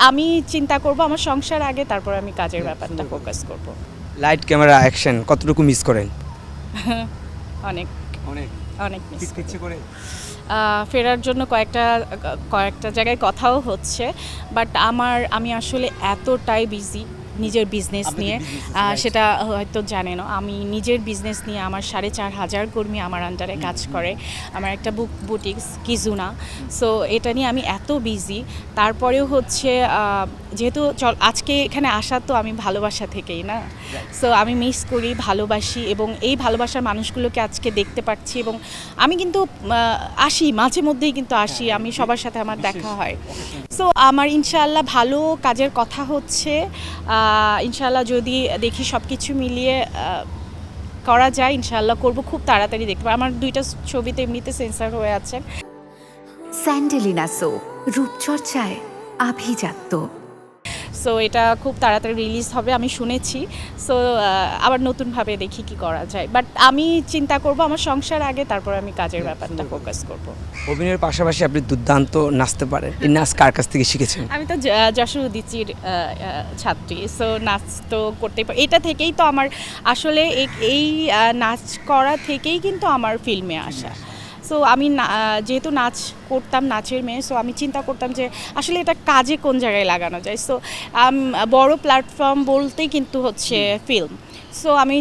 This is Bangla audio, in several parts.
আমি চিন্তা করব আমার সংসার আগে, তারপর আমি কাজের ব্যাপারটা ফোকাস করব। লাইট ক্যামেরা অ্যাকশন কতটুকু মিস করেন? অনেক অনেক অনেক মিস ফিরতে ইচ্ছে করে? ফেরার জন্য কয়েকটা জায়গায় কথাও হচ্ছে, বাট আমি আসলে এতটাই বিজি নিজের বিজনেস আপনি তো নিয়ে, business আছে, right? সেটা হয়তো জানেনও, আমি নিজের বিজনেস নিয়ে আমার 4,500 কর্মী আমার আন্ডারে কাজ করে, আমার একটা বুটিক্স কিজুনা। সো এটা নিয়ে আমি এত বিজি, তারপরেও হচ্ছে যেহেতু আজকে এখানে আসা তো আমি ভালোবাসা থেকেই না, সো আমি মিস করি, ভালোবাসি, এবং এই ভালোবাসার মানুষগুলোকে আজকে দেখতে পাচ্ছি। এবং আমি কিন্তু আসি মাঝে মধ্যেই, কিন্তু আসি, আমি সবার সাথে আমার দেখা হয়। সো আমার ইনশাআল্লাহ ভালো কাজের কথা হচ্ছে, ইনশাআল্লাহ যদি দেখি সব কিছু মিলিয়ে করা যায়, ইনশাআল্লাহ করব, খুব তাড়াতাড়ি দেখতে পাবো। আমার 2টা ছবিতে এমনিতে সেন্সর হয়ে আছে। স্যান্ডেলিনা সো, রূপচর্চায় আভিজাত্য। সো এটা খুব তাড়াতাড়ি রিলিজ হবে আমি শুনেছি। সো আবার নতুনভাবে দেখি কি করা যায়, বাট আমি চিন্তা করব আমার সংসার আগে, তারপর আমি কাজের ব্যাপারটা ফোকাস করব। অভিনয়ের পাশাপাশি আপনি দুর্দান্ত নাচতে পারেন, এই নাচ কার কাছ থেকে শিখেছেন? আমি তো যশোর উদীচীর ছাত্রী, সো নাচ তো করতেই পারি, এটা থেকেই তো আমার আসলে এই নাচ করা থেকেই কিন্তু আমার ফিল্মে আসা। সো আমি যেহেতু নাচ করতাম, নাচের মেয়ে, সো আমি চিন্তা করতাম যে আসলে এটা কাজে কোন জায়গায় লাগানো যায়। সো বড় প্ল্যাটফর্ম বলতেই কিন্তু হচ্ছে ফিল্ম। সো আমি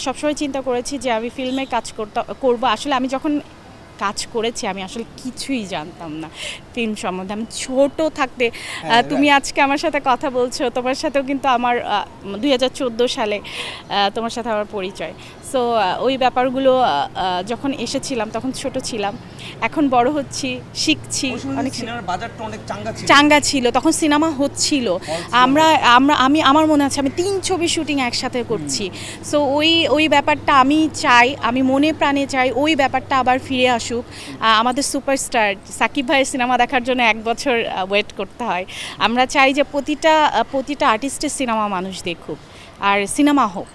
সবসময় চিন্তা করেছি যে আমি ফিল্মে কাজ করবো। আসলে আমি যখন কাজ করেছি আমি আসলে কিছুই জানতাম না ফিল্ম সম্বন্ধে। আমি ছোট থাকতে, তুমি আজকে আমার সাথে কথা বলছো, তোমার সাথেও কিন্তু আমার 2014 সালে তোমার সাথে আমার পরিচয়। সো ওই ব্যাপারগুলো যখন এসেছিলাম তখন ছোট ছিলাম, এখন বড় হচ্ছি, শিখছি, অনেক বাজারটা অনেক চাঙ্গা ছিল তখন, সিনেমা হচ্ছিল। আমার মনে আছে আমি 3 ছবি শুটিং একসাথে করছি। সো ওই ব্যাপারটা আমি চাই, আমি মনে প্রাণে চাই ওই ব্যাপারটা আবার ফিরে আসুক। আমাদের সুপারস্টার সাকিব ভাইয়ের সিনেমা দেখার জন্য 1 বছর ওয়েট করতে হয়। আমরা চাই যে প্রতিটা আর্টিস্টের সিনেমা মানুষ দেখুক আর সিনেমা হোক।